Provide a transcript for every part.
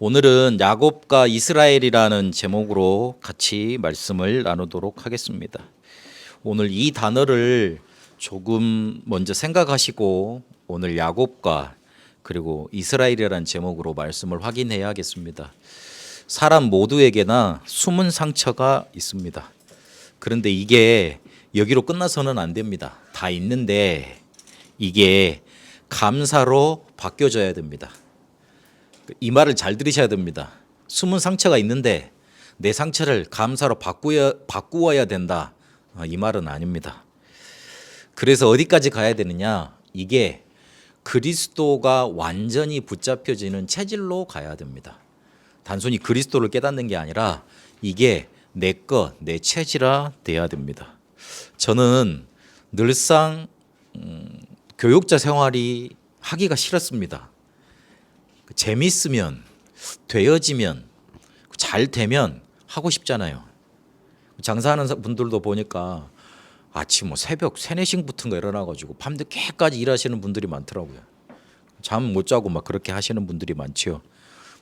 오늘은 야곱과 이스라엘이라는 제목으로 같이 말씀을 나누도록 하겠습니다. 오늘 이 단어를 조금 먼저 생각하시고 오늘 야곱과 그리고 이스라엘이라는 제목으로 말씀을 확인해야겠습니다. 사람 모두에게나 숨은 상처가 있습니다. 그런데 이게 여기로 끝나서는 안 됩니다. 다 있는데 이게 감사로 바뀌어져야 됩니다. 이 말을 잘 들으셔야 됩니다. 숨은 상처가 있는데 내 상처를 감사로 바꾸어야 된다. 이 말은 아닙니다. 그래서 어디까지 가야 되느냐? 이게 그리스도가 완전히 붙잡혀지는 체질로 가야 됩니다. 단순히 그리스도를 깨닫는 게 아니라 이게 내 것, 내 체질화 돼야 됩니다. 저는 늘상 교육자 생활이 하기가 싫었습니다. 재밌으면, 되어지면, 잘 되면 하고 싶잖아요. 장사하는 분들도 보니까 아침 새벽 3, 4시부터 일어나가지고 밤늦게까지 일하시는 분들이 많더라고요. 잠 못 자고 막 그렇게 하시는 분들이 많지요.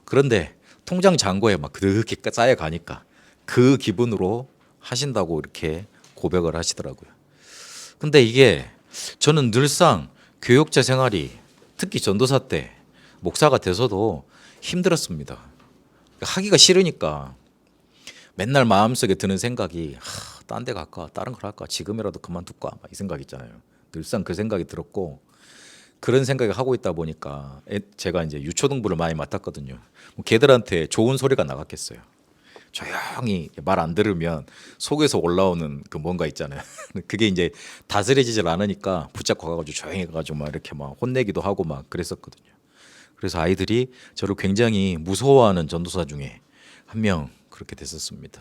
그런데 통장 잔고에 막 그렇게 쌓여가니까 그 기분으로 하신다고 이렇게 고백을 하시더라고요. 근데 이게 저는 늘상 교육자 생활이 특히 전도사 때 목사가 돼서도 힘들었습니다. 하기가 싫으니까 맨날 마음속에 드는 생각이 딴 데 갈까? 다른 걸 할까? 지금이라도 그만둘까? 이 생각 있잖아요. 늘상 그 생각이 들었고 그런 생각을 하고 있다 보니까 제가 이제 유초등부를 많이 맡았거든요. 걔들한테 좋은 소리가 나갔겠어요. 조용히 말 안 들으면 속에서 올라오는 그 뭔가 있잖아요. 그게 이제 다스려지질 않으니까 붙잡고 가가지고 조용히 가가지고 막 이렇게 막 혼내기도 하고 막 그랬었거든요. 그래서 아이들이 저를 굉장히 무서워하는 전도사 중에 한 명 그렇게 됐었습니다.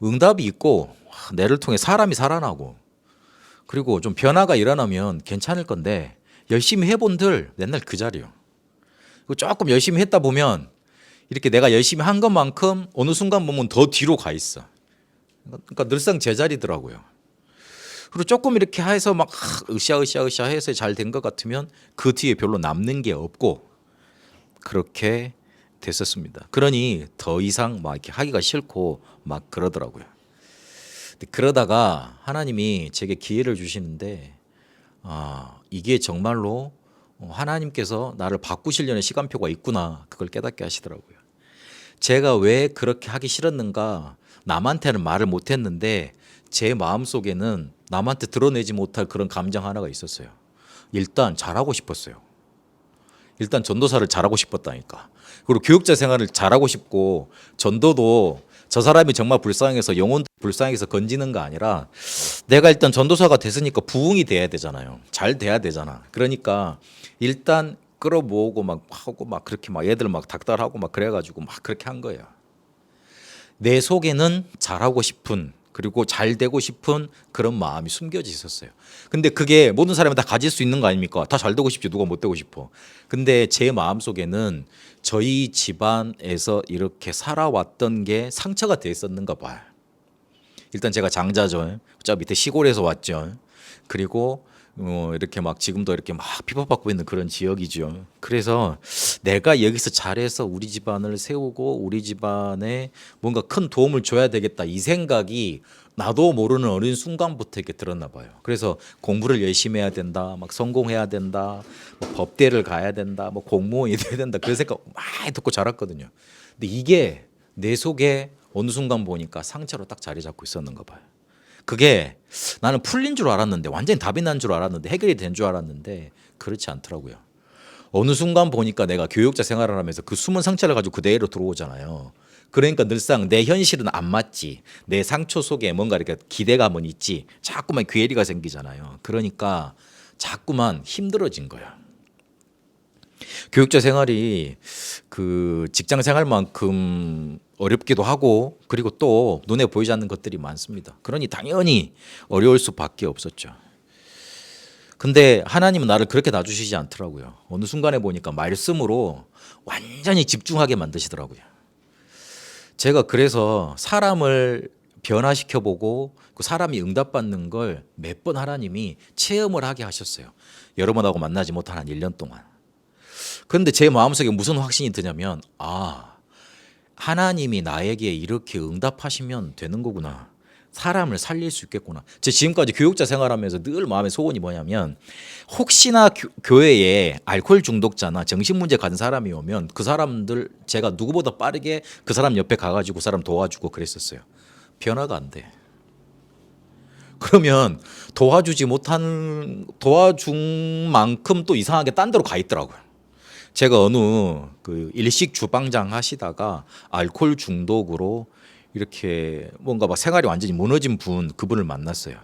응답이 있고 내를 통해 사람이 살아나고 그리고 좀 변화가 일어나면 괜찮을 건데 열심히 해본들 맨날 그 자리요. 조금 열심히 했다 보면 이렇게 내가 열심히 한 것만큼 어느 순간 보면 더 뒤로 가 있어. 그러니까 늘상 제자리더라고요. 그리고 조금 이렇게 해서 막 으쌰으쌰 해서 잘 된 것 같으면 그 뒤에 별로 남는 게 없고 그렇게 됐었습니다. 그러니 더 이상 막 이렇게 하기가 싫고 막 그러더라고요. 그러다가 하나님이 제게 기회를 주시는데 이게 정말로 하나님께서 나를 바꾸시려는 시간표가 있구나 그걸 깨닫게 하시더라고요. 제가 왜 그렇게 하기 싫었는가 남한테는 말을 못했는데 제 마음속에는 남한테 드러내지 못할 그런 감정 하나가 있었어요. 일단 잘하고 싶었어요. 일단 전도사를 잘하고 싶었다니까. 그리고 교육자 생활을 잘하고 싶고 전도도 저 사람이 정말 불쌍해서 영혼 불쌍해서 건지는 거 아니라 내가 일단 전도사가 됐으니까 부흥이 돼야 되잖아요. 잘 돼야 되잖아. 그러니까 일단 끌어모으고 막 하고 막 그렇게 막 애들 막 닥달하고 막 그래가지고 막 그렇게 한 거예요. 내 속에는 잘하고 싶은 그리고 잘 되고 싶은 그런 마음이 숨겨져 있었어요. 근데 그게 모든 사람이 다 가질 수 있는 거 아닙니까? 다 잘 되고 싶지 누가 못 되고 싶어. 근데 제 마음속에는 저희 집안에서 이렇게 살아왔던 게 상처가 돼 있었는가 봐요. 일단 제가 장자죠. 저 밑에 시골에서 왔죠. 그리고 이렇게 막 지금도 이렇게 막 핍박받고 있는 그런 지역이죠. 그래서 내가 여기서 잘해서 우리 집안을 세우고 우리 집안에 뭔가 큰 도움을 줘야 되겠다 이 생각이 나도 모르는 어린 순간부터 이렇게 들었나 봐요. 그래서 공부를 열심히 해야 된다, 막 성공해야 된다, 뭐 법대를 가야 된다, 뭐 공무원이 돼야 된다 그 생각 많이 듣고 자랐거든요. 근데 이게 내 속에 어느 순간 보니까 상처로 딱 자리 잡고 있었는가 봐요. 그게 나는 풀린 줄 알았는데 완전히 답이 난 줄 알았는데 해결이 된 줄 알았는데 그렇지 않더라고요. 어느 순간 보니까 내가 교육자 생활을 하면서 그 숨은 상처를 가지고 그대로 들어오잖아요. 그러니까 늘상 내 현실은 안 맞지. 내 상처 속에 뭔가 이렇게 기대감은 있지. 자꾸만 괴리가 생기잖아요. 그러니까 자꾸만 힘들어진 거야. 교육자 생활이 그 직장 생활만큼 어렵기도 하고 그리고 또 눈에 보이지 않는 것들이 많습니다. 그러니 당연히 어려울 수밖에 없었죠. 근데 하나님은 나를 그렇게 놔주시지 않더라고요. 어느 순간에 보니까 말씀으로 완전히 집중하게 만드시더라고요. 제가 그래서 사람을 변화시켜보고 그 사람이 응답받는 걸 몇 번 하나님이 체험을 하게 하셨어요. 여러분하고 만나지 못한 한 1년 동안. 그런데 제 마음속에 무슨 확신이 드냐면 하나님이 나에게 이렇게 응답하시면 되는 거구나. 사람을 살릴 수 있겠구나. 제 지금까지 교육자 생활하면서 늘 마음의 소원이 뭐냐면 혹시나 교회에 알코올 중독자나 정신문제 가진 사람이 오면 그 사람들 제가 누구보다 빠르게 그 사람 옆에 가가지고 그 사람 도와주고 그랬었어요. 변화가 안 돼. 그러면 도와준 만큼 또 이상하게 딴 데로 가 있더라고요. 제가 어느 그 일식 주방장 하시다가 알코올 중독으로 이렇게 뭔가 막 생활이 완전히 무너진 그분을 만났어요.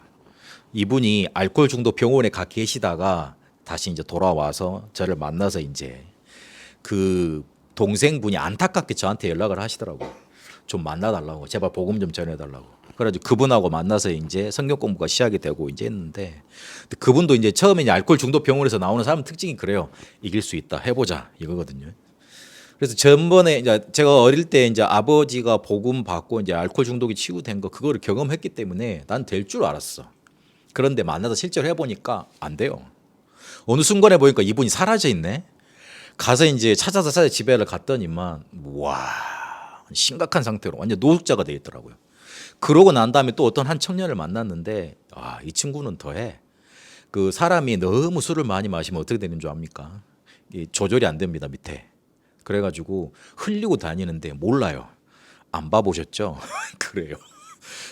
이분이 알코올 중독 병원에 가 계시다가 다시 이제 돌아와서 저를 만나서 이제 그 동생분이 안타깝게 저한테 연락을 하시더라고요. 좀 만나달라고, 제발 복음 좀 전해달라고. 그래가지고 그분하고 만나서 이제 성경 공부가 시작이 되고 이제 했는데, 그분도 이제 처음에 이제 알코올 중독 병원에서 나오는 사람 특징이 그래요. 이길 수 있다, 해보자 이거거든요. 그래서 전번에 이제 제가 어릴 때 이제 아버지가 복음 받고 이제 알코올 중독이 치유된 거 그거를 경험했기 때문에 난 될 줄 알았어. 그런데 만나서 실제로 해보니까 안 돼요. 어느 순간에 보니까 이분이 사라져 있네. 가서 이제 찾아서 집에를 갔더니만 와, 심각한 상태로 완전 노숙자가 돼 있더라고요. 그러고 난 다음에 또 어떤 한 청년을 만났는데 이 친구는 더해. 그 사람이 너무 술을 많이 마시면 어떻게 되는 줄 압니까? 조절이 안 됩니다, 밑에. 그래가지고 흘리고 다니는데 몰라요. 안 봐보셨죠? 그래요.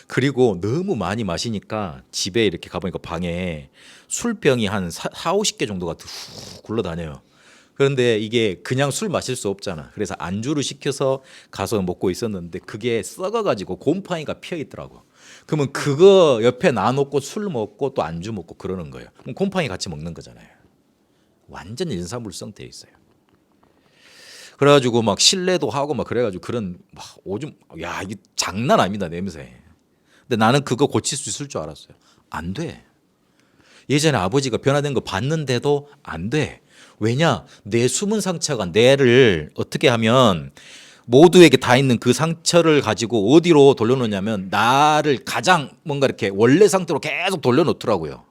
그리고 너무 많이 마시니까 집에 이렇게 가보니까 방에 술병이 한 50개 정도가 후 굴러다녀요. 그런데 이게 그냥 술 마실 수 없잖아. 그래서 안주를 시켜서 가서 먹고 있었는데 그게 썩어가지고 곰팡이가 피어 있더라고. 그러면 그거 옆에 놔놓고 술 먹고 또 안주 먹고 그러는 거예요. 그럼 곰팡이 같이 먹는 거잖아요. 완전 인사물성 돼 있어요. 그래가지고 막 실례도 하고 막 그래가지고 그런 막 오줌, 야 이게 장난 아닙니다, 냄새. 근데 나는 그거 고칠 수 있을 줄 알았어요. 안 돼. 예전에 아버지가 변화된 거 봤는데도 안 돼. 왜냐? 내 숨은 상처가 뇌를 어떻게 하면 모두에게 다 있는 그 상처를 가지고 어디로 돌려놓냐면 나를 가장 뭔가 이렇게 원래 상태로 계속 돌려놓더라고요.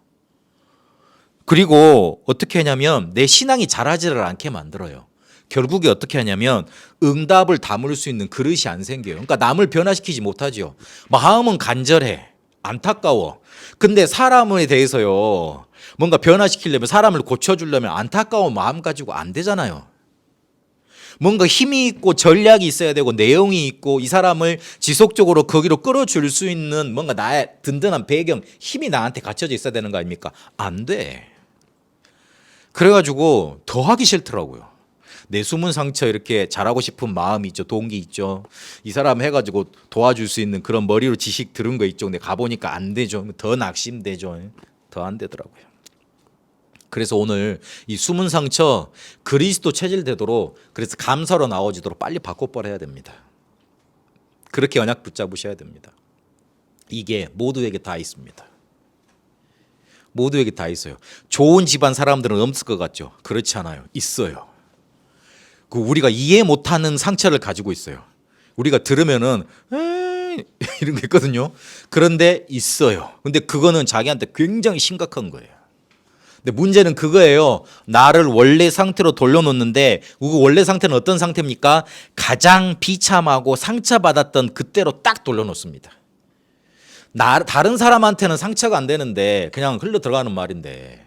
그리고 어떻게 하냐면 내 신앙이 자라지를 않게 만들어요. 결국에 어떻게 하냐면 응답을 담을 수 있는 그릇이 안 생겨요. 그러니까 남을 변화시키지 못하죠. 마음은 간절해. 안타까워. 근데 사람에 대해서요. 뭔가 변화시키려면 사람을 고쳐주려면 안타까운 마음 가지고 안 되잖아요. 뭔가 힘이 있고 전략이 있어야 되고 내용이 있고 이 사람을 지속적으로 거기로 끌어줄 수 있는 뭔가 나의 든든한 배경, 힘이 나한테 갖춰져 있어야 되는 거 아닙니까? 안 돼. 그래가지고 더 하기 싫더라고요. 내 숨은 상처 이렇게 잘하고 싶은 마음이 있죠. 동기 있죠. 이 사람 해가지고 도와줄 수 있는 그런 머리로 지식 들은 거 있죠. 근데 가보니까 안 되죠. 더 낙심되죠. 더 안 되더라고요. 그래서 오늘 이 숨은 상처 그리스도 체질되도록 그래서 감사로 나오지도록 빨리 바꿔버려야 됩니다. 그렇게 언약 붙잡으셔야 됩니다. 이게 모두에게 다 있습니다. 모두에게 다 있어요. 좋은 집안 사람들은 없을 것 같죠? 그렇지 않아요. 있어요. 그 우리가 이해 못하는 상처를 가지고 있어요. 우리가 들으면은 이런 게 있거든요. 그런데 있어요. 근데 그거는 자기한테 굉장히 심각한 거예요. 근데 문제는 그거예요. 나를 원래 상태로 돌려놓는데 그 원래 상태는 어떤 상태입니까? 가장 비참하고 상처받았던 그때로 딱 돌려놓습니다. 다른 사람한테는 상처가 안 되는데 그냥 흘러 들어가는 말인데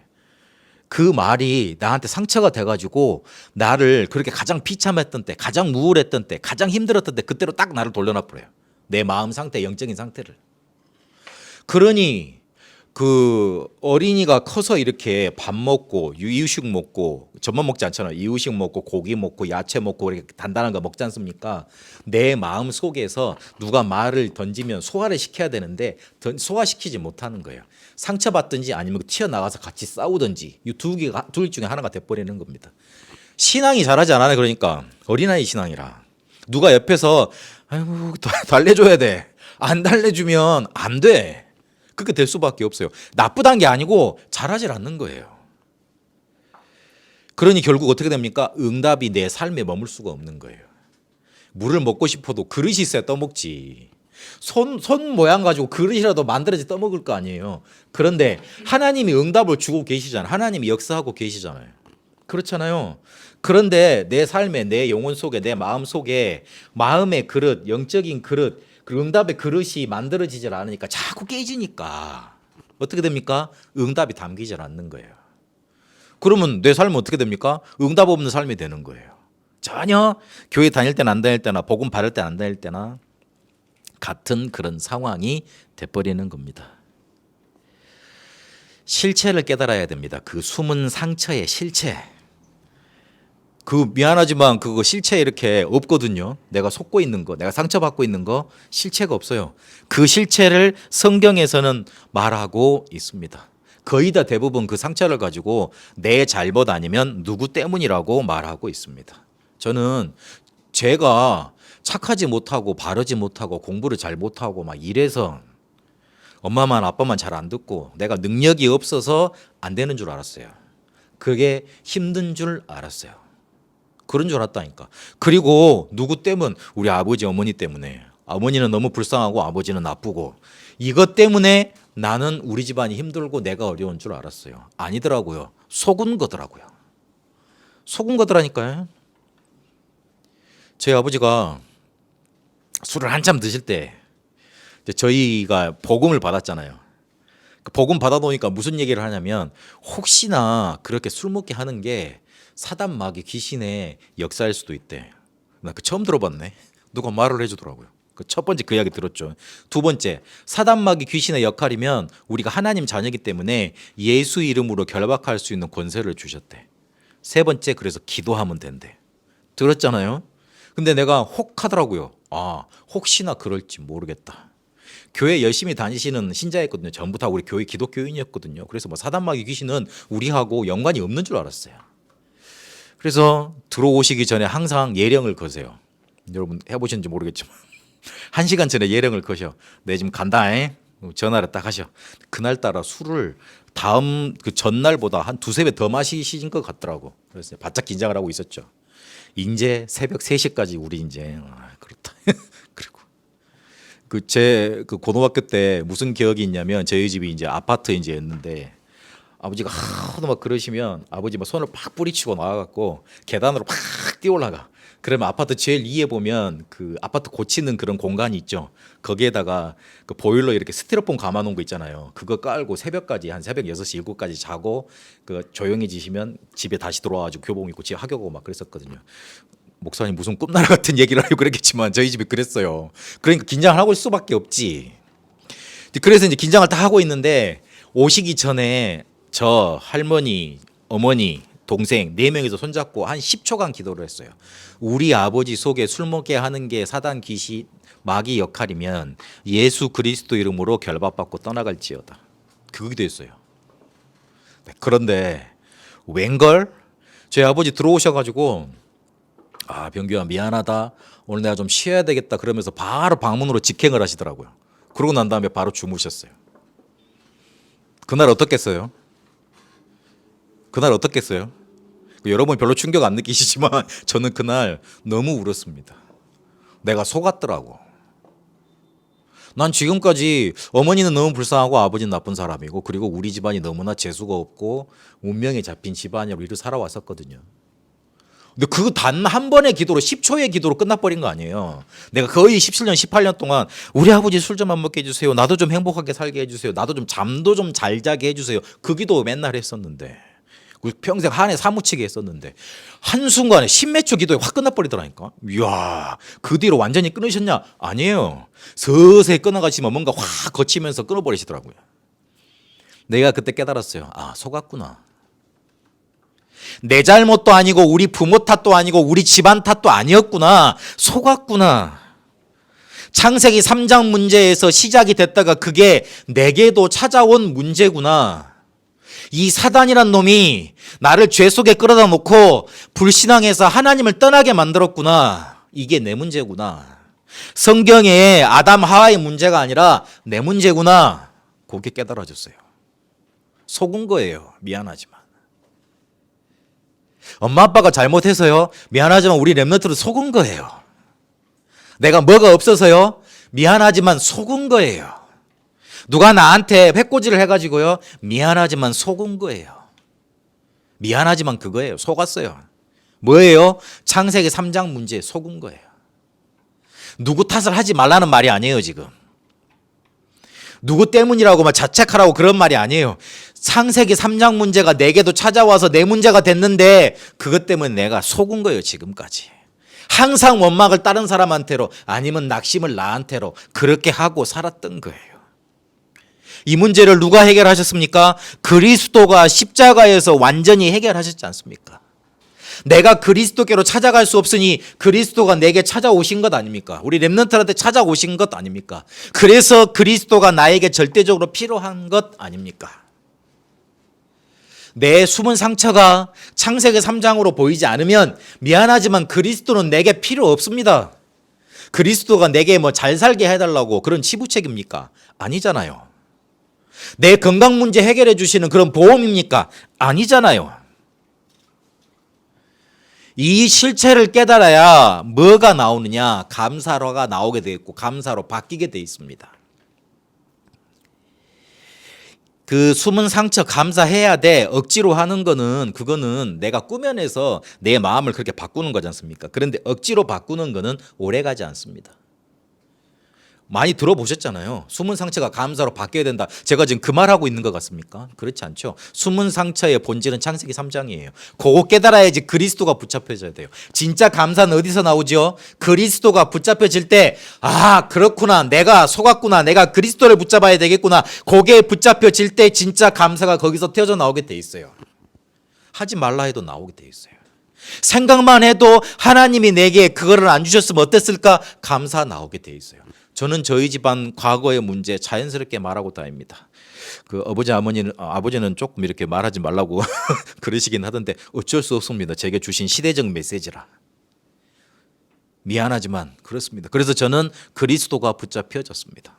그 말이 나한테 상처가 돼가지고 나를 그렇게 가장 비참했던 때, 가장 우울했던 때, 가장 힘들었던 때 그때로 딱 나를 돌려놔버려요. 내 마음 상태, 영적인 상태를. 그러니 그 어린이가 커서 이렇게 밥 먹고 이유식 먹고 저만 먹지 않잖아요. 이유식 먹고 고기 먹고 야채 먹고 이렇게 단단한 거 먹지 않습니까? 내 마음 속에서 누가 말을 던지면 소화를 시켜야 되는데 소화시키지 못하는 거예요. 상처받든지 아니면 튀어나가서 같이 싸우든지 이 둘 중에 하나가 돼버리는 겁니다. 신앙이 잘하지 않아요. 그러니까 어린아이 신앙이라 누가 옆에서 아이고 달래줘야 돼. 안 달래주면 안 돼. 그렇게 될 수밖에 없어요. 나쁘다는 게 아니고 잘하질 않는 거예요. 그러니 결국 어떻게 됩니까? 응답이 내 삶에 머물 수가 없는 거예요. 물을 먹고 싶어도 그릇이 있어야 떠먹지. 손 모양 가지고 그릇이라도 만들어지 떠먹을 거 아니에요. 그런데 하나님이 응답을 주고 계시잖아요. 하나님이 역사하고 계시잖아요. 그렇잖아요. 그런데 내 삶에, 내 영혼 속에, 내 마음 속에 마음의 그릇, 영적인 그릇, 그 응답의 그릇이 만들어지질 않으니까 자꾸 깨지니까 어떻게 됩니까? 응답이 담기질 않는 거예요. 그러면 내 삶은 어떻게 됩니까? 응답 없는 삶이 되는 거예요. 전혀 교회 다닐 때나 안 다닐 때나 복음 바를 때나 안 다닐 때나 같은 그런 상황이 돼버리는 겁니다. 실체를 깨달아야 됩니다. 그 숨은 상처의 실체. 그 미안하지만 그거 실체 이렇게 없거든요. 내가 속고 있는 거, 내가 상처받고 있는 거 실체가 없어요. 그 실체를 성경에서는 말하고 있습니다. 거의 다 대부분 그 상처를 가지고 내 잘못 아니면 누구 때문이라고 말하고 있습니다. 저는 제가 착하지 못하고 바르지 못하고 공부를 잘 못하고 막 이래서 엄마만 아빠만 잘 안 듣고 내가 능력이 없어서 안 되는 줄 알았어요. 그게 힘든 줄 알았어요. 그런 줄 알았다니까. 그리고 누구 때문? 우리 아버지 어머니 때문에. 어머니는 너무 불쌍하고 아버지는 나쁘고 이것 때문에 나는 우리 집안이 힘들고 내가 어려운 줄 알았어요. 아니더라고요. 속은 거더라고요. 속은 거더라니까요. 제 아버지가 술을 한참 드실 때 저희가 복음을 받았잖아요. 복음 받아놓으니까 무슨 얘기를 하냐면 혹시나 그렇게 술 먹게 하는 게 사단 마귀 귀신의 역사일 수도 있대. 나 그 처음 들어봤네. 누가 말을 해주더라고요. 그 첫 번째 그 이야기 들었죠. 두 번째 사단 마귀 귀신의 역할이면 우리가 하나님 자녀이기 때문에 예수 이름으로 결박할 수 있는 권세를 주셨대. 세 번째 그래서 기도하면 된대. 들었잖아요. 근데 내가 혹하더라고요. 아 혹시나 그럴지 모르겠다. 교회 열심히 다니시는 신자였거든요. 전부 다 우리 교회 기독교인이었거든요. 그래서 뭐 사단마귀 귀신은 우리하고 연관이 없는 줄 알았어요. 그래서 들어오시기 전에 항상 예령을 거세요. 여러분 해보셨는지 모르겠지만 1시간 전에 예령을 거셔. 내 지금 간다. 전화를 딱 하셔. 그날따라 술을 다음 그 전날보다 한 두세 배 더 마시신 것 같더라고. 그래서 바짝 긴장을 하고 있었죠. 이제 새벽 3시까지 우리 이제 그렇다. 그리고 그 고등학교 때 무슨 기억이 있냐면 저희 집이 이제 아파트 이제였는데 아버지가 하도 막 그러시면 아버지 막 손을 팍 뿌리치고 나와갖고 계단으로 팍 뛰어올라가. 그러면 아파트 제일 위에 보면 그 아파트 고치는 그런 공간이 있죠. 거기에다가 그 보일러 이렇게 스티로폼 감아놓은 거 있잖아요. 그거 깔고 새벽까지 한 새벽 6시 7까지 자고 그 조용해지시면 집에 다시 들어와가지고 교복 입고 집에 학교고 막 그랬었거든요. 목사님 무슨 꿈나라 같은 얘기를 하려고 그랬겠지만 저희 집이 그랬어요. 그러니까 긴장을 하고 있을 수밖에 없지. 그래서 이제 긴장을 다 하고 있는데 오시기 전에 저 할머니, 어머니, 동생 4명이서 손잡고 한 10초간 기도를 했어요. 우리 아버지 속에 술 먹게 하는 게 사단 귀신 마귀 역할이면 예수 그리스도 이름으로 결박받고 떠나갈지어다. 그게 됐어요. 그런데 웬걸? 저희 아버지 들어오셔가지고 아 병규야 미안하다. 오늘 내가 좀 쉬어야 되겠다. 그러면서 바로 방문으로 직행을 하시더라고요. 그러고 난 다음에 바로 주무셨어요. 그날 어떻겠어요? 그날 어떻겠어요? 여러분 별로 충격 안 느끼시지만 저는 그날 너무 울었습니다. 내가 속았더라고. 난 지금까지 어머니는 너무 불쌍하고 아버지는 나쁜 사람이고 그리고 우리 집안이 너무나 재수가 없고 운명에 잡힌 집안이라고 이렇게 살아왔었거든요. 근데 그 단 한 번의 기도로 10초의 기도로 끝나버린 거 아니에요. 내가 거의 17년 18년 동안 우리 아버지 술 좀 안 먹게 해주세요. 나도 좀 행복하게 살게 해주세요. 나도 좀 잠도 좀 잘 자게 해주세요. 그 기도 맨날 했었는데 평생 한 해 사무치게 했었는데 한순간에 10몇 초 기도에 확 끝나버리더라니까. 이야 그 뒤로 완전히 끊으셨냐? 아니에요. 서서히 끊어가시면 뭔가 확 거치면서 끊어버리시더라고요. 내가 그때 깨달았어요. 아 속았구나. 내 잘못도 아니고 우리 부모 탓도 아니고 우리 집안 탓도 아니었구나. 속았구나. 창세기 3장 문제에서 시작이 됐다가 그게 내게도 찾아온 문제구나. 이 사단이란 놈이 나를 죄 속에 끌어다 놓고 불신앙해서 하나님을 떠나게 만들었구나. 이게 내 문제구나. 성경에 아담 하와의 문제가 아니라 내 문제구나. 그게 깨달아졌어요. 속은 거예요. 미안하지만. 엄마 아빠가 잘못해서요. 미안하지만 우리 렘넌트는 속은 거예요. 내가 뭐가 없어서요. 미안하지만 속은 거예요. 누가 나한테 회꼬지를 해가지고요. 미안하지만 속은 거예요. 미안하지만 그거예요. 속았어요. 뭐예요? 창세기 3장 문제에 속은 거예요. 누구 탓을 하지 말라는 말이 아니에요, 지금. 누구 때문이라고 막 자책하라고 그런 말이 아니에요. 창세기 3장 문제가 내게도 찾아와서 내 문제가 됐는데 그것 때문에 내가 속은 거예요, 지금까지. 항상 원망을 다른 사람한테로 아니면 낙심을 나한테로 그렇게 하고 살았던 거예요. 이 문제를 누가 해결하셨습니까? 그리스도가 십자가에서 완전히 해결하셨지 않습니까? 내가 그리스도께로 찾아갈 수 없으니 그리스도가 내게 찾아오신 것 아닙니까? 우리 렘넌트한테 찾아오신 것 아닙니까? 그래서 그리스도가 나에게 절대적으로 필요한 것 아닙니까? 내 숨은 상처가 창세기 3장으로 보이지 않으면 미안하지만 그리스도는 내게 필요 없습니다. 그리스도가 내게 뭐 잘 살게 해달라고 그런 치부책입니까? 아니잖아요. 내 건강 문제 해결해 주시는 그런 보험입니까? 아니잖아요. 이 실체를 깨달아야 뭐가 나오느냐? 감사로가 나오게 되어 있고 감사로 바뀌게 되어 있습니다. 그 숨은 상처 감사해야 돼. 억지로 하는 거는 그거는 내가 꾸며내서 내 마음을 그렇게 바꾸는 거지 않습니까? 그런데 억지로 바꾸는 거는 오래가지 않습니다. 많이 들어보셨잖아요. 숨은 상처가 감사로 바뀌어야 된다. 제가 지금 그 말하고 있는 것 같습니까? 그렇지 않죠. 숨은 상처의 본질은 창세기 3장이에요. 그거 깨달아야지 그리스도가 붙잡혀져야 돼요. 진짜 감사는 어디서 나오죠? 그리스도가 붙잡혀질 때 그렇구나. 내가 속았구나. 내가 그리스도를 붙잡아야 되겠구나. 거기에 붙잡혀질 때 진짜 감사가 거기서 튀어져 나오게 돼 있어요. 하지 말라 해도 나오게 돼 있어요. 생각만 해도 하나님이 내게 그거를 안 주셨으면 어땠을까? 감사 나오게 돼 있어요. 저는 저희 집안 과거의 문제 자연스럽게 말하고 다닙니다. 그 아버지는 조금 이렇게 말하지 말라고 그러시긴 하던데 어쩔 수 없습니다. 제게 주신 시대적 메시지라. 미안하지만 그렇습니다. 그래서 저는 그리스도가 붙잡혀졌습니다.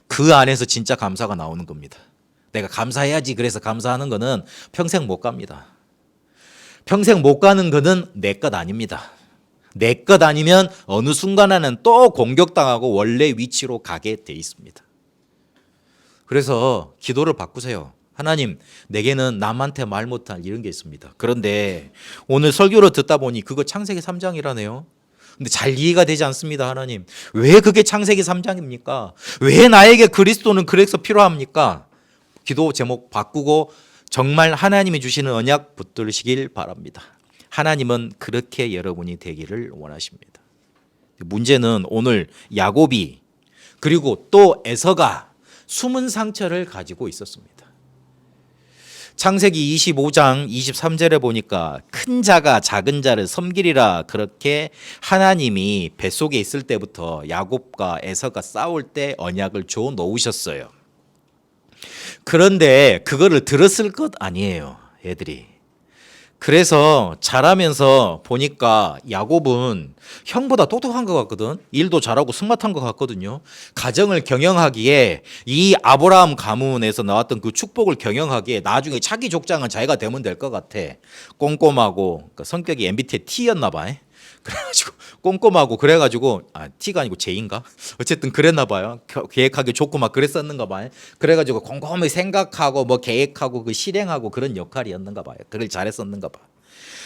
그 안에서 진짜 감사가 나오는 겁니다. 내가 감사해야지 그래서 감사하는 거는 평생 못 갑니다. 평생 못 가는 거는 내 것 아닙니다. 내 것 아니면 어느 순간에는 또 공격당하고 원래 위치로 가게 돼 있습니다. 그래서 기도를 바꾸세요. 하나님, 내게는 남한테 말 못할 이런 게 있습니다. 그런데 오늘 설교를 듣다 보니 그거 창세기 3장이라네요. 근데 잘 이해가 되지 않습니다, 하나님. 왜 그게 창세기 3장입니까? 왜 나에게 그리스도는 그래서 필요합니까? 기도 제목 바꾸고 정말 하나님이 주시는 언약 붙들으시길 바랍니다. 하나님은 그렇게 여러분이 되기를 원하십니다. 문제는 오늘 야곱이 그리고 또 에서가 숨은 상처를 가지고 있었습니다. 창세기 25장 23절에 보니까 큰 자가 작은 자를 섬기리라 그렇게 하나님이 뱃속에 있을 때부터 야곱과 에서가 싸울 때 언약을 줘 놓으셨어요. 그런데 그거를 들었을 것 아니에요, 애들이. 그래서 자라면서 보니까 야곱은 형보다 똑똑한 것 같거든. 일도 잘하고 스마트한 것 같거든요. 가정을 경영하기에 이 아브라함 가문에서 나왔던 그 축복을 경영하기에 나중에 차기 족장은 자기가 되면 될 것 같아. 꼼꼼하고 그러니까 성격이 MBTI T였나 봐. 그래가지고 꼼꼼하고 그래가지고 T가 아니고 J인가? 어쨌든 그랬나 봐요. 계획하기 좋고 막 그랬었는가 봐요. 그래가지고 꼼꼼히 생각하고 뭐 계획하고 그 실행하고 그런 역할이었는가 봐요. 그걸 잘했었는가 봐.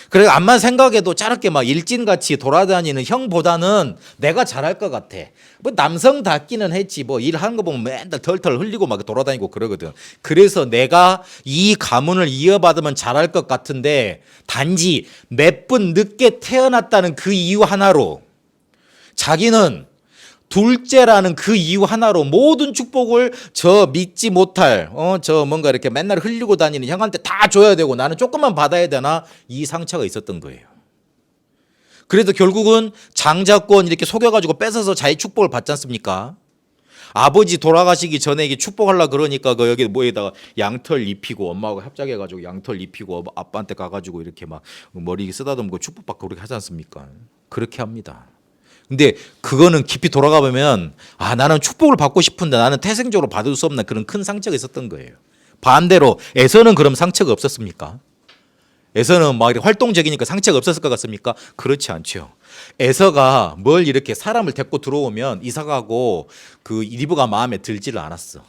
그래 암만 생각해도 저렇게 막 일진같이 돌아다니는 형보다는 내가 잘할 것 같아. 뭐 남성답기는 했지 뭐 일하는 거 보면 맨날 털털 흘리고 막 돌아다니고 그러거든. 그래서 내가 이 가문을 이어받으면 잘할 것 같은데 단지 몇 분 늦게 태어났다는 그 이유 하나로 자기는 둘째라는 그 이유 하나로 모든 축복을 저 믿지 못할 저 뭔가 이렇게 맨날 흘리고 다니는 형한테 다 줘야 되고 나는 조금만 받아야 되나 이 상처가 있었던 거예요. 그래도 결국은 장자권 이렇게 속여가지고 뺏어서 자기 축복을 받지 않습니까? 아버지 돌아가시기 전에 이게 축복하려고 그러니까 그 여기 뭐에다가 양털 입히고 엄마하고 협작해가지고 양털 입히고 아빠한테 가가지고 이렇게 막 머리 쓰다듬고 축복받고 그렇게 하지 않습니까? 그렇게 합니다. 근데 그거는 깊이 돌아가 보면 나는 축복을 받고 싶은데 나는 태생적으로 받을 수 없는 그런 큰 상처가 있었던 거예요. 반대로 에서는 그럼 상처가 없었습니까? 에서는 막 활동적이니까 상처가 없었을 것 같습니까? 그렇지 않죠. 에서가 뭘 이렇게 사람을 데리고 들어오면 이사가고 그 리브가 마음에 들지를 않았어.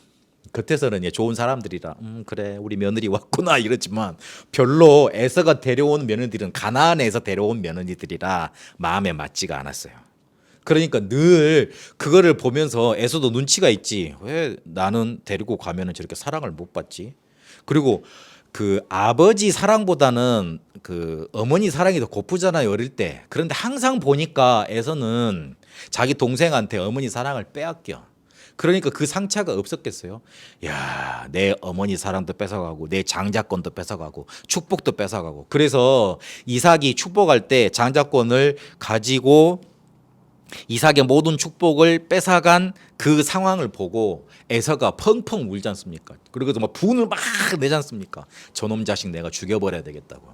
겉에서는 좋은 사람들이라 그래 우리 며느리 왔구나 이러지만 별로 에서가 데려온 며느리들은 가나안에서 데려온 며느리들이라 마음에 맞지가 않았어요. 그러니까 늘 그거를 보면서 에서도 눈치가 있지. 왜 나는 데리고 가면은 저렇게 사랑을 못 받지? 그리고 그 아버지 사랑보다는 그 어머니 사랑이 더 고프잖아요 어릴 때. 그런데 항상 보니까 에서는 자기 동생한테 어머니 사랑을 빼앗겨. 그러니까 그 상처가 없었겠어요. 야, 내 어머니 사랑도 뺏어가고 내 장자권도 뺏어가고 축복도 뺏어가고. 그래서 이삭이 축복할 때 장자권을 가지고 이삭의 모든 축복을 뺏어간 그 상황을 보고 에서가 펑펑 울지 않습니까? 그리고 막 분을 막 내지 않습니까? 저놈 자식 내가 죽여버려야 되겠다고.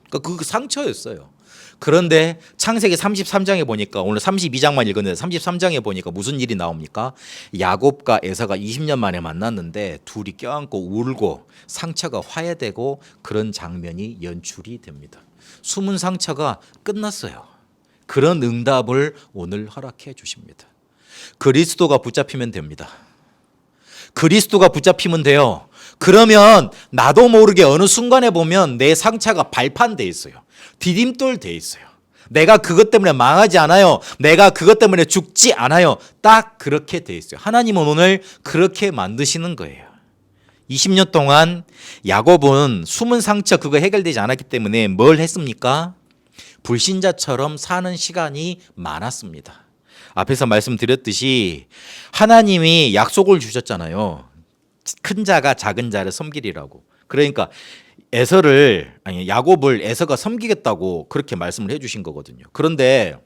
그러니까 그 상처였어요. 그런데 창세기 33장에 보니까 오늘 32장만 읽었는데 33장에 보니까 무슨 일이 나옵니까? 야곱과 에서가 20년 만에 만났는데 둘이 껴안고 울고 상처가 화해되고 그런 장면이 연출이 됩니다. 숨은 상처가 끝났어요. 그런 응답을 오늘 허락해 주십니다. 그리스도가 붙잡히면 됩니다. 그리스도가 붙잡히면 돼요. 그러면 나도 모르게 어느 순간에 보면 내 상처가 발판돼 있어요. 디딤돌 돼 있어요. 내가 그것 때문에 망하지 않아요. 내가 그것 때문에 죽지 않아요. 딱 그렇게 돼 있어요. 하나님은 오늘 그렇게 만드시는 거예요. 20년 동안 야곱은 숨은 상처 그거 해결되지 않았기 때문에 뭘 했습니까? 불신자처럼 사는 시간이 많았습니다. 앞에서 말씀드렸듯이 하나님이 약속을 주셨잖아요. 큰 자가 작은 자를 섬기리라고. 그러니까 야곱을 에서가 섬기겠다고 그렇게 말씀을 해주신 거거든요. 그런데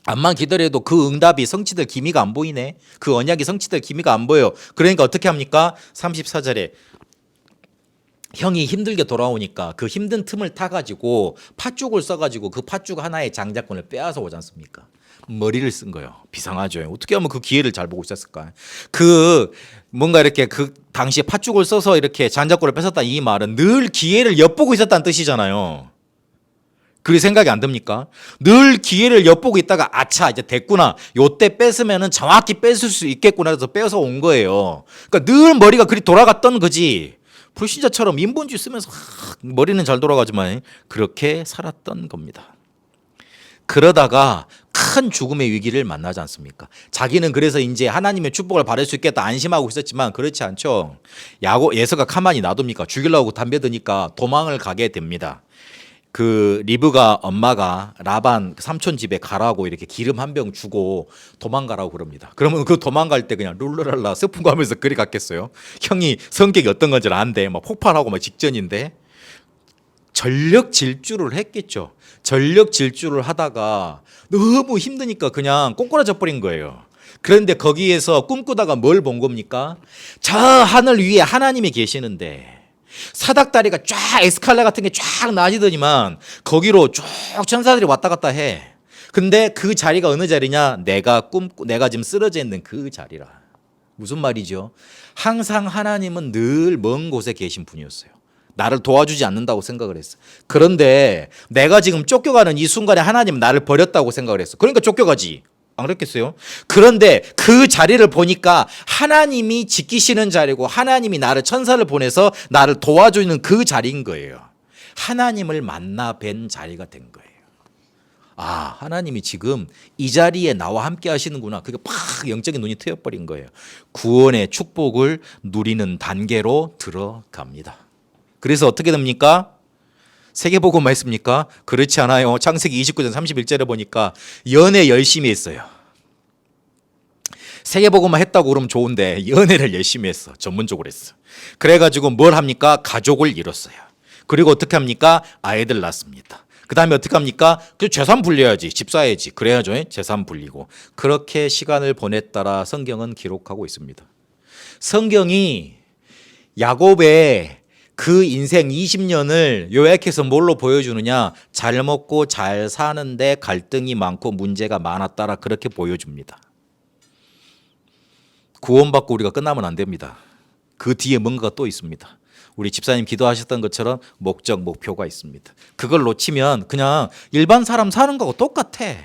암만 기다려도 그 응답이 성취될 기미가 안 보이네. 그 언약이 성취될 기미가 안 보여요. 그러니까 어떻게 합니까? 34절에 형이 힘들게 돌아오니까 그 힘든 틈을 타가지고 팥죽을 써가지고 그 팥죽 하나의 장자권을 빼앗아 오지 않습니까? 머리를 쓴 거예요. 비상하죠. 어떻게 하면 그 기회를 잘 보고 있었을까? 뭔가 이렇게 그 당시에 팥죽을 써서 이렇게 장자권을 뺏었다 이 말은 늘 기회를 엿보고 있었다는 뜻이잖아요. 그게 생각이 안 듭니까? 늘 기회를 엿보고 있다가 아차 이제 됐구나. 요때 뺏으면은 정확히 뺏을 수 있겠구나 해서 빼서 온 거예요. 그러니까 늘 머리가 그리 돌아갔던 거지. 불신자처럼 인본주의 쓰면서 머리는 잘 돌아가지만 그렇게 살았던 겁니다. 그러다가 큰 죽음의 위기를 만나지 않습니까? 자기는 그래서 이제 하나님의 축복을 받을 수 있겠다 안심하고 있었지만 그렇지 않죠. 에서가 가만히 놔둡니까? 죽이려고 담배 드니까 도망을 가게 됩니다. 그 리브가 엄마가 라반 삼촌 집에 가라고 이렇게 기름 한 병 주고 도망가라고 그럽니다. 그러면 그 도망갈 때 그냥 룰루랄라 스푼 가면서 그리 갔겠어요? 형이 성격이 어떤 건지 안돼. 막 폭발하고 막 직전인데 전력 질주를 했겠죠. 전력 질주를 하다가 너무 힘드니까 그냥 꼬꾸라져 버린 거예요. 그런데 거기에서 꿈꾸다가 뭘 본 겁니까? 저 하늘 위에 하나님이 계시는데 사닥다리가 쫙 에스칼레 같은 게 쫙 나지더니만 거기로 쭉 천사들이 왔다 갔다 해. 근데 그 자리가 어느 자리냐? 내가 지금 쓰러져 있는 그 자리라. 무슨 말이죠? 항상 하나님은 늘 먼 곳에 계신 분이었어요. 나를 도와주지 않는다고 생각을 했어. 그런데 내가 지금 쫓겨가는 이 순간에 하나님은 나를 버렸다고 생각을 했어. 그러니까 쫓겨가지. 안 그랬겠어요? 그런데 그 자리를 보니까 하나님이 지키시는 자리고 하나님이 나를 천사를 보내서 나를 도와주는 그 자리인 거예요. 하나님을 만나 뵌 자리가 된 거예요. 아, 하나님이 지금 이 자리에 나와 함께 하시는구나. 그게 팍 영적인 눈이 트여버린 거예요. 구원의 축복을 누리는 단계로 들어갑니다. 그래서 어떻게 됩니까? 세계복음만 했습니까? 그렇지 않아요. 창세기 29장 31절에 보니까 연애 열심히 했어요. 세계복음만 했다고 그러면 좋은데 연애를 열심히 했어. 전문적으로 했어. 그래가지고 뭘 합니까? 가족을 이뤘어요. 그리고 어떻게 합니까? 아이들 낳습니다. 그 다음에 어떻게 합니까? 그 재산 불려야지. 집 사야지. 그래야죠. 재산 불리고. 그렇게 시간을 보냈다라 성경은 기록하고 있습니다. 성경이 야곱의 그 인생 20년을 요약해서 뭘로 보여주느냐? 잘 먹고 잘 사는데 갈등이 많고 문제가 많았다라 그렇게 보여줍니다. 구원받고 우리가 끝나면 안 됩니다. 그 뒤에 뭔가가 또 있습니다. 우리 집사님 기도하셨던 것처럼 목적, 목표가 있습니다. 그걸 놓치면 그냥 일반 사람 사는 거하고 똑같아.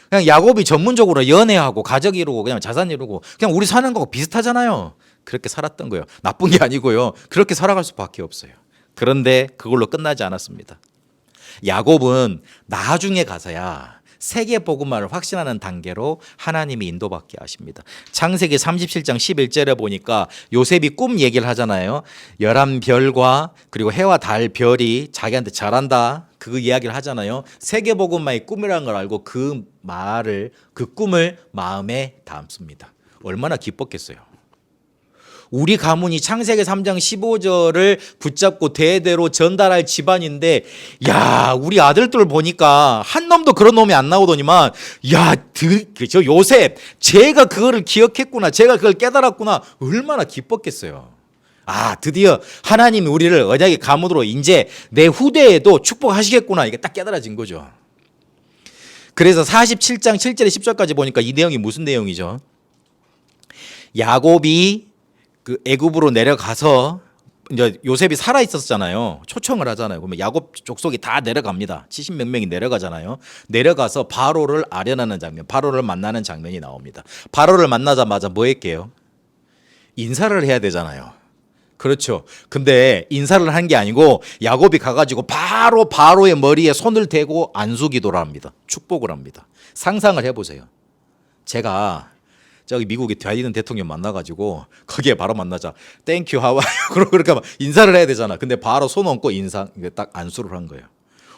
그냥 야곱이 전문적으로 연애하고 가족 이루고 그냥 자산 이루고 그냥 우리 사는 거하고 비슷하잖아요. 그렇게 살았던 거예요. 나쁜 게 아니고요. 그렇게 살아갈 수밖에 없어요. 그런데 그걸로 끝나지 않았습니다. 야곱은 나중에 가서야 세계 복음화를 확신하는 단계로 하나님이 인도받게 하십니다. 창세기 37장 11절에 보니까 요셉이 꿈 얘기를 하잖아요. 11별과 그리고 해와 달 별이 자기한테 잘한다. 그 이야기를 하잖아요. 세계 복음화의 꿈이라는 걸 알고 그 꿈을 마음에 담습니다. 얼마나 기뻤겠어요. 우리 가문이 창세기 3장 15절을 붙잡고 대대로 전달할 집안인데, 야, 우리 아들들 보니까 한 놈도 그런 놈이 안 나오더니만, 야, 저 요셉, 제가 그거를 기억했구나, 제가 그걸 깨달았구나, 얼마나 기뻤겠어요. 아, 드디어 하나님이 우리를 언약의 가문으로 이제 내 후대에도 축복하시겠구나, 이게 딱 깨달아진 거죠. 그래서 47장 7절에 10절까지 보니까 이 내용이 무슨 내용이죠? 야곱이 그 애굽으로 내려가서 이제 요셉이 살아 있었잖아요. 초청을 하잖아요. 그러면 야곱 족속이 다 내려갑니다. 70몇 명이 내려가잖아요. 내려가서 바로를 아련하는 장면, 바로를 만나는 장면이 나옵니다. 바로를 만나자마자 뭐 했게요? 인사를 해야 되잖아요. 그렇죠. 근데 인사를 한 게 아니고 야곱이 가가지고 바로 바로의 머리에 손을 대고 안수기도를 합니다. 축복을 합니다. 상상을 해보세요. 제가 저기 미국의 바이든 대통령 만나가지고 거기에 바로 만나자. 땡큐 하와이유. 그러고 그렇게 인사를 해야 되잖아. 근데 바로 손 얹고 인사 딱 안수를 한 거예요.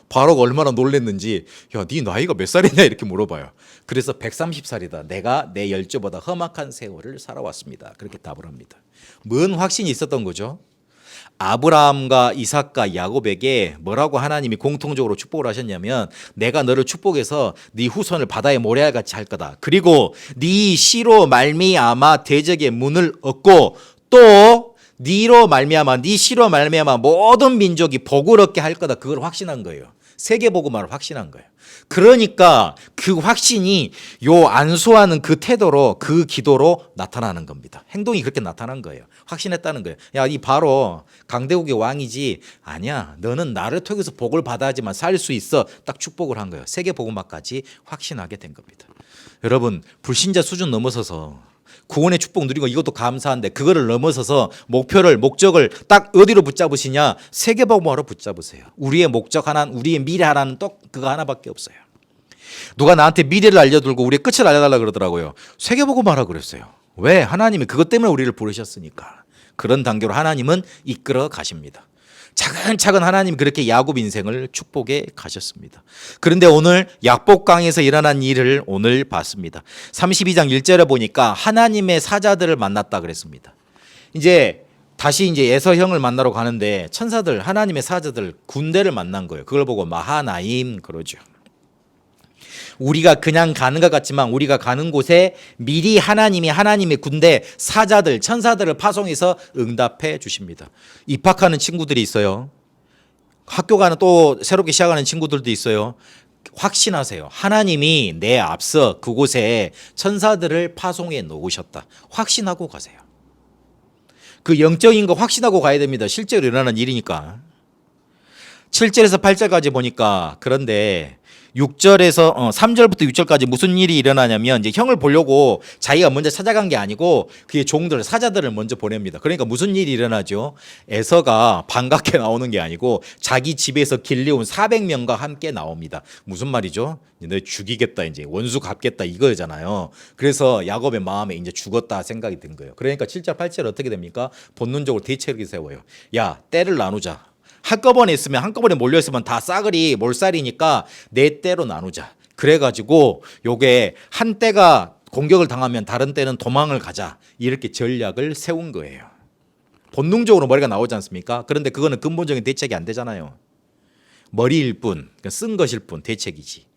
바로가 얼마나 놀랬는지, 야, 네 나이가 몇 살이냐 이렇게 물어봐요. 그래서 130살이다. 내가 내 열조보다 험악한 세월을 살아왔습니다. 그렇게 답을 합니다. 뭔 확신이 있었던 거죠? 아브라함과 이삭과 야곱에게 뭐라고 하나님이 공통적으로 축복을 하셨냐면, 내가 너를 축복해서 네 후손을 바다의 모래알같이 할 거다. 그리고 네 씨로 말미암아 대적의 문을 얻고, 또 네로 말미암아, 네 씨로 말미암아 모든 민족이 복을 얻게 할 거다. 그걸 확신한 거예요. 세계 복음화를 확신한 거예요. 그러니까 그 확신이 요 안수하는 그 태도로, 그 기도로 나타나는 겁니다. 행동이 그렇게 나타난 거예요. 확신했다는 거예요. 야, 이 바로 강대국의 왕이지. 아니야, 너는 나를 통해서 복을 받아야지만 살 수 있어. 딱 축복을 한 거예요. 세계 복음화까지 확신하게 된 겁니다. 여러분, 불신자 수준 넘어서서 구원의 축복 누리고 이것도 감사한데, 그거를 넘어서서 목적을 딱 어디로 붙잡으시냐? 세계복음화로 붙잡으세요. 우리의 목적 하나, 우리의 미래 하나는 또 그거 하나밖에 없어요. 누가 나한테 미래를 알려들고 우리의 끝을 알려달라 그러더라고요. 세계복음화라 그랬어요. 왜? 하나님이 그것 때문에 우리를 부르셨으니까. 그런 단계로 하나님은 이끌어 가십니다. 차근차근 하나님이 그렇게 야곱 인생을 축복해 가셨습니다. 그런데 오늘 약복강에서 일어난 일을 오늘 봤습니다. 32장 1절에 보니까 하나님의 사자들을 만났다 그랬습니다. 이제 다시 이제 에서형을 만나러 가는데 천사들, 하나님의 사자들, 군대를 만난 거예요. 그걸 보고 마하나임 그러죠. 우리가 그냥 가는 것 같지만 우리가 가는 곳에 미리 하나님의 군대, 사자들, 천사들을 파송해서 응답해 주십니다. 입학하는 친구들이 있어요. 학교 가는 또 새롭게 시작하는 친구들도 있어요. 확신하세요. 하나님이 내 앞서 그곳에 천사들을 파송해 놓으셨다. 확신하고 가세요. 그 영적인 거 확신하고 가야 됩니다. 실제로 일어나는 일이니까. 7절에서 8절까지 보니까, 그런데 6절에서 3절부터 6절까지 무슨 일이 일어나냐면, 이제 형을 보려고 자기가 먼저 찾아간 게 아니고 그의 종들, 사자들을 먼저 보냅니다. 그러니까 무슨 일이 일어나죠? 에서가 반갑게 나오는 게 아니고 자기 집에서 길러온 400명과 함께 나옵니다. 무슨 말이죠? 너 죽이겠다, 이제 원수 갚겠다 이거잖아요. 그래서 야곱의 마음에 이제 죽었다 생각이 든 거예요. 그러니까 7절 8절 어떻게 됩니까? 본능적으로 대책을 세워요. 야, 때를 나누자. 한꺼번에 있으면, 한꺼번에 몰려있으면 다 싸그리 몰살이니까 네 때로 나누자. 그래가지고 요게 한 때가 공격을 당하면 다른 때는 도망을 가자. 이렇게 전략을 세운 거예요. 본능적으로 머리가 나오지 않습니까? 그런데 그거는 근본적인 대책이 안 되잖아요. 머리일 뿐, 쓴 것일 뿐 대책이지.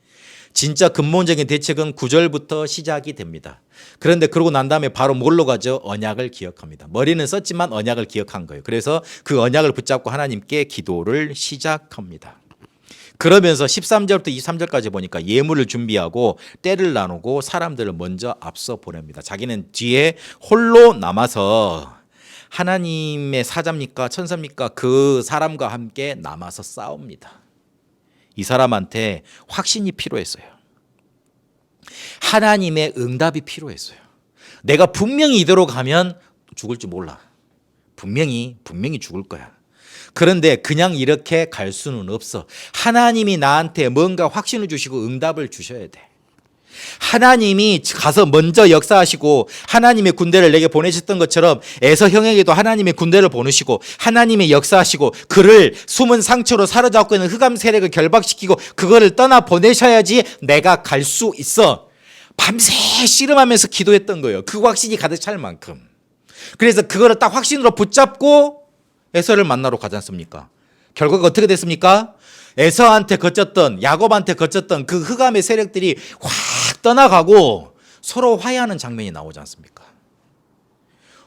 진짜 근본적인 대책은 9절부터 시작이 됩니다. 그런데 그러고 난 다음에 바로 뭘로 가죠? 언약을 기억합니다. 머리는 썼지만 언약을 기억한 거예요. 그래서 그 언약을 붙잡고 하나님께 기도를 시작합니다. 그러면서 13절부터 23절까지 보니까 예물을 준비하고 때를 나누고 사람들을 먼저 앞서 보냅니다. 자기는 뒤에 홀로 남아서, 하나님의 사자입니까 천사입니까? 그 사람과 함께 남아서 싸웁니다. 이 사람한테 확신이 필요했어요. 하나님의 응답이 필요했어요. 내가 분명히 이대로 가면 죽을 줄 몰라. 분명히 죽을 거야. 그런데 그냥 이렇게 갈 수는 없어. 하나님이 나한테 뭔가 확신을 주시고 응답을 주셔야 돼. 하나님이 가서 먼저 역사하시고 하나님의 군대를 내게 보내셨던 것처럼 에서 형에게도 하나님의 군대를 보내시고 하나님의 역사하시고 그를 숨은 상처로 사로잡고 있는 흑암 세력을 결박시키고 그거를 떠나 보내셔야지 내가 갈 수 있어. 밤새 씨름하면서 기도했던 거예요. 그 확신이 가득 찰 만큼. 그래서 그거를 딱 확신으로 붙잡고 에서를 만나러 가지 않습니까? 결과가 어떻게 됐습니까? 에서한테 거쳤던 야곱한테 거쳤던 그 흑암의 세력들이 확 떠나가고 서로 화해하는 장면이 나오지 않습니까?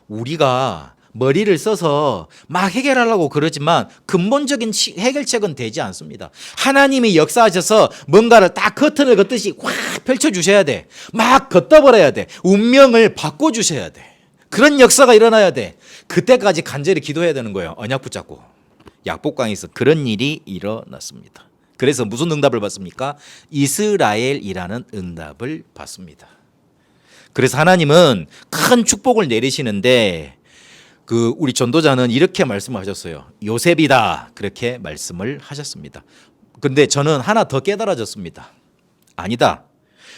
우리가 머리를 써서 막 해결하려고 그러지만 근본적인 해결책은 되지 않습니다. 하나님이 역사하셔서 뭔가를 딱 커튼을 걷듯이 확 펼쳐주셔야 돼. 막 걷어버려야 돼. 운명을 바꿔주셔야 돼. 그런 역사가 일어나야 돼. 그때까지 간절히 기도해야 되는 거예요. 언약 붙잡고. 약복강에서 그런 일이 일어났습니다. 그래서 무슨 응답을 받습니까? 이스라엘이라는 응답을 받습니다. 그래서 하나님은 큰 축복을 내리시는데 우리 전도자는 이렇게 말씀하셨어요. 요셉이다. 그렇게 말씀을 하셨습니다. 그런데 저는 하나 더 깨달아졌습니다. 아니다.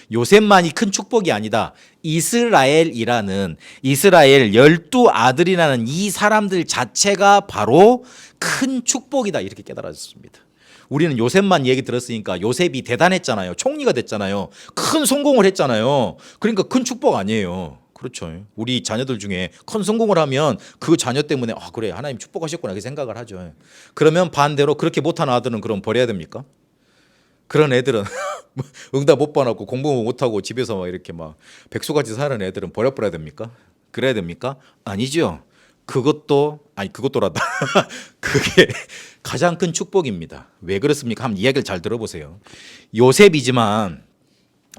요셉만이 큰 축복이 아니다. 이스라엘 12아들이라는 이 사람들 자체가 바로 큰 축복이다. 이렇게 깨달아졌습니다. 우리는 요셉만 얘기 들었으니까 요셉이 대단했잖아요. 총리가 됐잖아요. 큰 성공을 했잖아요. 그러니까 큰 축복 아니에요. 그렇죠. 우리 자녀들 중에 큰 성공을 하면 그 자녀 때문에 그래 하나님 축복하셨구나 이렇게 생각을 하죠. 그러면 반대로 그렇게 못한 아들은 그럼 버려야 됩니까? 그런 애들은 응답 못 받았고 공부 못하고 집에서 막 이렇게 막 백수같이 사는 애들은 버려야 됩니까? 그래야 됩니까? 아니죠. 그것도란다. 그게 가장 큰 축복입니다. 왜 그렇습니까? 한번 이야기를 잘 들어보세요.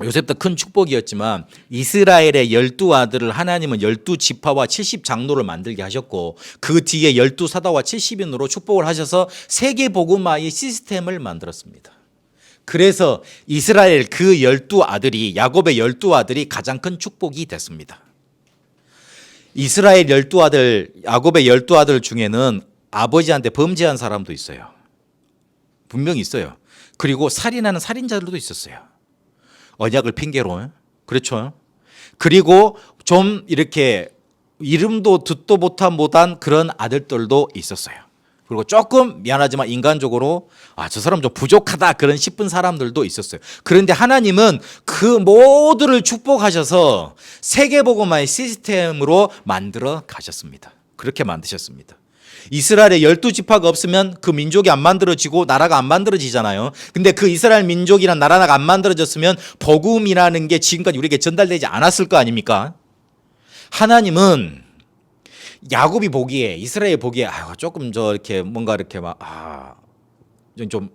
요셉도 큰 축복이었지만 이스라엘의 12아들을 하나님은 12지파와 70장로를 만들게 하셨고 그 뒤에 12사도와 70인으로 축복을 하셔서 세계복음화의 시스템을 만들었습니다. 그래서 이스라엘 그 12아들이 야곱의 12아들이 가장 큰 축복이 됐습니다. 이스라엘 12아들 야곱의 12아들 중에는 아버지한테 범죄한 사람도 있어요. 분명히 있어요. 그리고 살인하는 살인자들도 있었어요. 언약을 핑계로. 그렇죠. 그리고 좀 이렇게 이름도 듣도 못한 그런 아들들도 있었어요. 그리고 조금 미안하지만 인간적으로 저 사람 좀 부족하다 그런 싶은 사람들도 있었어요. 그런데 하나님은 그 모두를 축복하셔서 세계복음화의 시스템으로 만들어 가셨습니다. 그렇게 만드셨습니다. 이스라엘의 12지파가 없으면 그 민족이 안 만들어지고 나라가 안 만들어지잖아요. 근데 그 이스라엘 민족이란 나라가 안 만들어졌으면 복음이라는 게 지금까지 우리에게 전달되지 않았을 거 아닙니까? 하나님은 야곱이 보기에 이스라엘 보기에 조금 이렇게 뭔가 이렇게 좀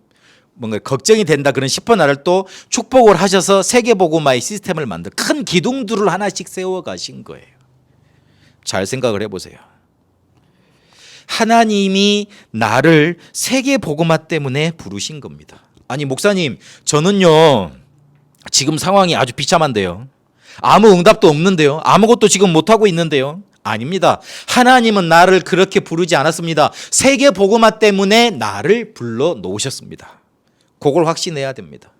뭔가 걱정이 된다 그런 싶은 나를 또 축복을 하셔서 세계복음화의 시스템을 만들 큰 기둥들을 하나씩 세워 가신 거예요. 잘 생각을 해보세요. 하나님이 나를 세계복음화 때문에 부르신 겁니다. 아니 목사님 저는요 지금 상황이 아주 비참한데요. 아무 응답도 없는데요. 아무것도 지금 못하고 있는데요. 아닙니다. 하나님은 나를 그렇게 부르지 않았습니다. 세계복음화 때문에 나를 불러 놓으셨습니다. 그걸 확신해야 됩니다.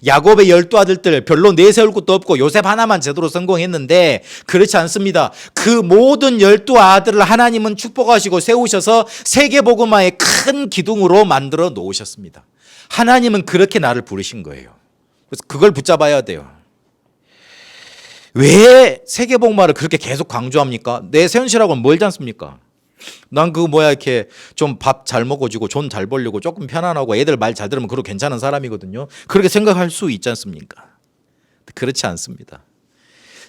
야곱의 12아들들 별로 내세울 것도 없고 요셉 하나만 제대로 성공했는데 그렇지 않습니다. 그 모든 12아들을 하나님은 축복하시고 세우셔서 세계복음화의 큰 기둥으로 만들어 놓으셨습니다. 하나님은 그렇게 나를 부르신 거예요. 그래서 그걸 붙잡아야 돼요. 왜 세계복음화를 그렇게 계속 강조합니까? 내 현실하고는 멀지 않습니까? 난 이렇게 좀 밥 잘 먹어주고 돈 잘 벌려고 조금 편안하고 애들 말 잘 들으면 그러고 괜찮은 사람이거든요. 그렇게 생각할 수 있지 않습니까? 그렇지 않습니다.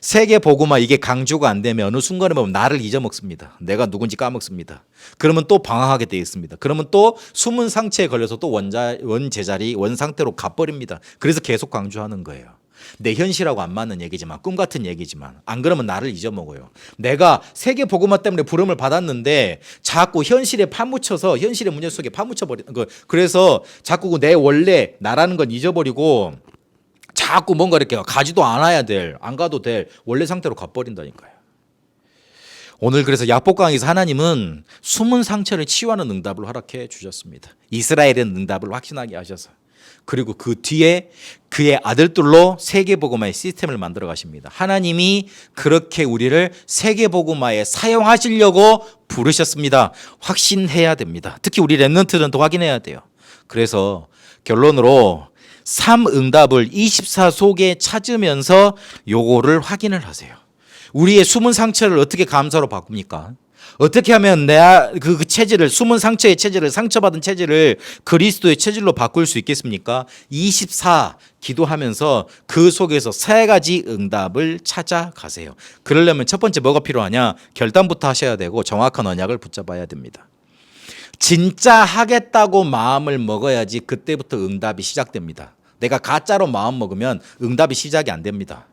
세계복음화 이게 강조가 안 되면 어느 순간에 보면 나를 잊어먹습니다. 내가 누군지 까먹습니다. 그러면 또 방황하게 되어 있습니다. 그러면 또 숨은 상처에 걸려서 또 원제자리 원상태로 가버립니다. 그래서 계속 강조하는 거예요. 내 현실하고 안 맞는 얘기지만 꿈 같은 얘기지만 안 그러면 나를 잊어먹어요. 내가 세계 복음화 때문에 부름을 받았는데 자꾸 현실에 파묻혀서 현실의 문제 속에 파묻혀버리는 거. 그래서 자꾸 내 원래 나라는 건 잊어버리고 자꾸 뭔가 이렇게 가지도 않아야 될 안 가도 될 원래 상태로 가버린다니까요. 오늘 그래서 야복 강에서 하나님은 숨은 상처를 치유하는 응답을 허락해 주셨습니다. 이스라엘의 응답을 확신하게 하셔서. 그리고 그 뒤에 그의 아들들로 세계복음화의 시스템을 만들어 가십니다. 하나님이 그렇게 우리를 세계복음화에 사용하시려고 부르셨습니다. 확신해야 됩니다. 특히 우리 렘넌트는 더 확인해야 돼요. 그래서 결론으로 3응답을 24 속에 찾으면서 요거를 확인을 하세요. 우리의 숨은 상처를 어떻게 감사로 바꿉니까? 어떻게 하면 내가 그 체질을, 숨은 상처의 체질을, 상처받은 체질을 그리스도의 체질로 바꿀 수 있겠습니까? 24 기도하면서 그 속에서 3가지 응답을 찾아가세요. 그러려면 첫 번째 뭐가 필요하냐? 결단부터 하셔야 되고 정확한 언약을 붙잡아야 됩니다. 진짜 하겠다고 마음을 먹어야지 그때부터 응답이 시작됩니다. 내가 가짜로 마음 먹으면 응답이 시작이 안 됩니다.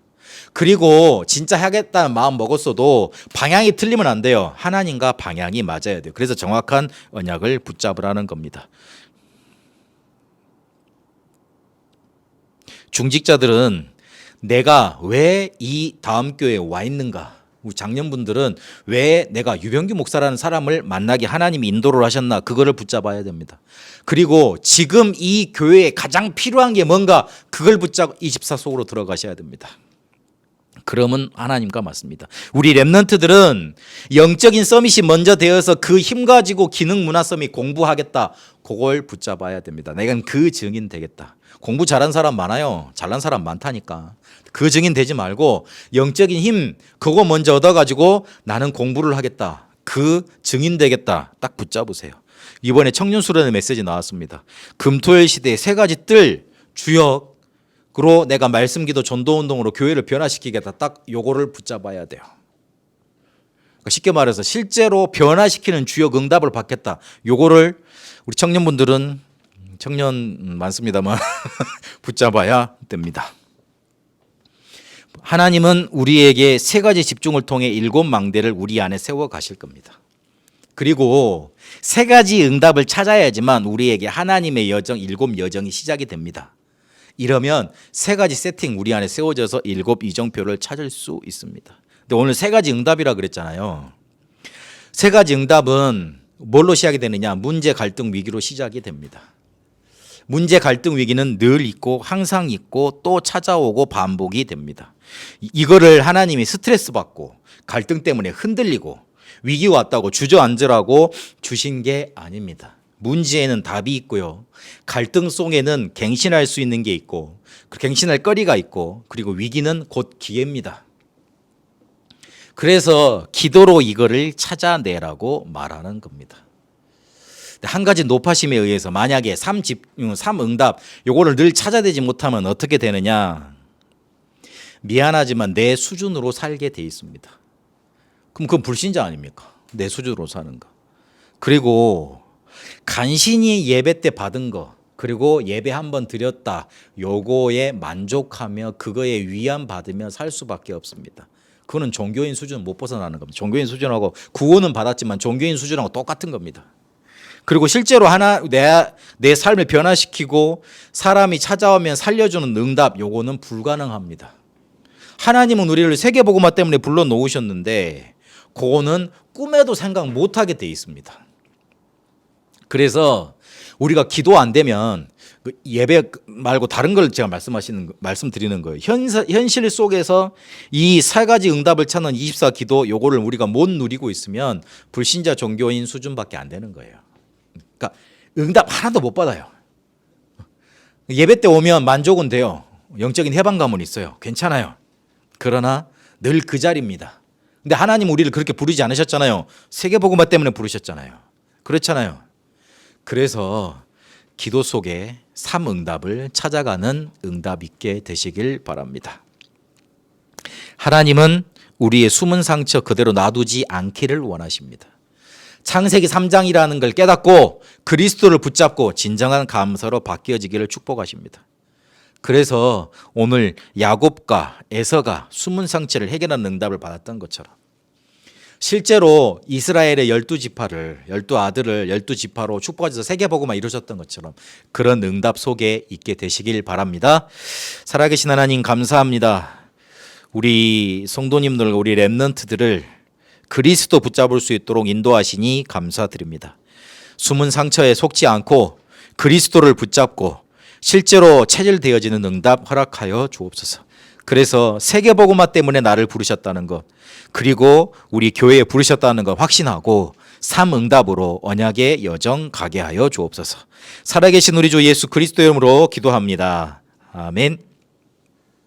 그리고 진짜 하겠다는 마음 먹었어도 방향이 틀리면 안 돼요. 하나님과 방향이 맞아야 돼요. 그래서 정확한 언약을 붙잡으라는 겁니다. 중직자들은 내가 왜 이 다음 교회에 와 있는가? 우리 장년분들은 왜 내가 유병규 목사라는 사람을 만나게 하나님이 인도를 하셨나? 그거를 붙잡아야 됩니다. 그리고 지금 이 교회에 가장 필요한 게 뭔가? 그걸 붙잡고 24 속으로 들어가셔야 됩니다. 그러면 하나님과 맞습니다. 우리 렘넌트들은 영적인 서밋이 먼저 되어서 그 힘 가지고 기능 문화 서밋 공부하겠다. 그걸 붙잡아야 됩니다. 내가 그 증인 되겠다. 공부 잘한 사람 많아요. 잘난 사람 많다니까. 그 증인 되지 말고 영적인 힘 그거 먼저 얻어가지고 나는 공부를 하겠다. 그 증인 되겠다. 딱 붙잡으세요. 이번에 청년 수련회 메시지 나왔습니다. 금토일 시대의 3가지 뜰 주역 그로 내가 말씀 기도 전도 운동으로 교회를 변화시키겠다. 딱 요거를 붙잡아야 돼요. 그러니까 쉽게 말해서 실제로 변화시키는 주역 응답을 받겠다. 요거를 우리 청년분들은 청년 많습니다만 붙잡아야 됩니다. 하나님은 우리에게 3가지 집중을 통해 7망대를 우리 안에 세워 가실 겁니다. 그리고 3가지 응답을 찾아야지만 우리에게 하나님의 여정, 7 여정이 시작이 됩니다. 이러면 3가지 세팅 우리 안에 세워져서 7 이정표를 찾을 수 있습니다. 근데 오늘 3가지 응답이라 그랬잖아요. 3가지 응답은 뭘로 시작이 되느냐? 문제, 갈등, 위기로 시작이 됩니다. 문제, 갈등, 위기는 늘 있고 항상 있고 또 찾아오고 반복이 됩니다. 이거를 하나님이 스트레스 받고 갈등 때문에 흔들리고 위기 왔다고 주저앉으라고 주신 게 아닙니다. 문제에는 답이 있고요. 갈등 속에는 갱신할 수 있는 게 있고 갱신할 거리가 있고 그리고 위기는 곧 기회입니다. 그래서 기도로 이거를 찾아내라고 말하는 겁니다. 한 가지 높아심에 의해서 만약에 3응답 요거를 늘 찾아내지 못하면 어떻게 되느냐? 미안하지만 내 수준으로 살게 돼 있습니다. 그럼 그건 불신자 아닙니까? 내 수준으로 사는 거. 그리고 간신히 예배 때 받은 거 그리고 예배 한번 드렸다 요거에 만족하며 그거에 위안 받으며 살 수밖에 없습니다. 그거는 종교인 수준 못 벗어나는 겁니다. 종교인 수준하고 구원은 받았지만 종교인 수준하고 똑같은 겁니다. 그리고 실제로 내 삶을 변화시키고 사람이 찾아오면 살려주는 응답 요거는 불가능합니다. 하나님은 우리를 세계복음화 때문에 불러놓으셨는데 그거는 꿈에도 생각 못하게 돼 있습니다. 그래서 우리가 기도 안 되면 예배 말고 다른 걸 제가 말씀드리는 거예요. 현실 속에서 이 3가지 응답을 찾는 24 기도 요거를 우리가 못 누리고 있으면 불신자 종교인 수준밖에 안 되는 거예요. 그러니까 응답 하나도 못 받아요. 예배 때 오면 만족은 돼요. 영적인 해방감은 있어요. 괜찮아요. 그러나 늘 그 자리입니다. 근데 하나님 우리를 그렇게 부르지 않으셨잖아요. 세계복음화 때문에 부르셨잖아요. 그렇잖아요. 그래서 기도 속에 3응답을 찾아가는 응답 있게 되시길 바랍니다. 하나님은 우리의 숨은 상처 그대로 놔두지 않기를 원하십니다. 창세기 3장이라는 걸 깨닫고 그리스도를 붙잡고 진정한 감사로 바뀌어지기를 축복하십니다. 그래서 오늘 야곱과 에서가 숨은 상처를 해결하는 응답을 받았던 것처럼 실제로 이스라엘의 12지파를 12아들을 12지파로 축복하셔서 세계복음화 이루셨던 것처럼 그런 응답 속에 있게 되시길 바랍니다. 살아계신 하나님 감사합니다. 우리 성도님들 우리 렘넌트들을 그리스도 붙잡을 수 있도록 인도하시니 감사드립니다. 숨은 상처에 속지 않고 그리스도를 붙잡고 실제로 체질되어지는 응답 허락하여 주옵소서. 그래서 세계복음화 때문에 나를 부르셨다는 것, 그리고 우리 교회에 부르셨다는 것 확신하고 삶 응답으로 언약의 여정 가게 하여 주옵소서. 살아계신 우리 주 예수 그리스도 이름으로 기도합니다. 아멘.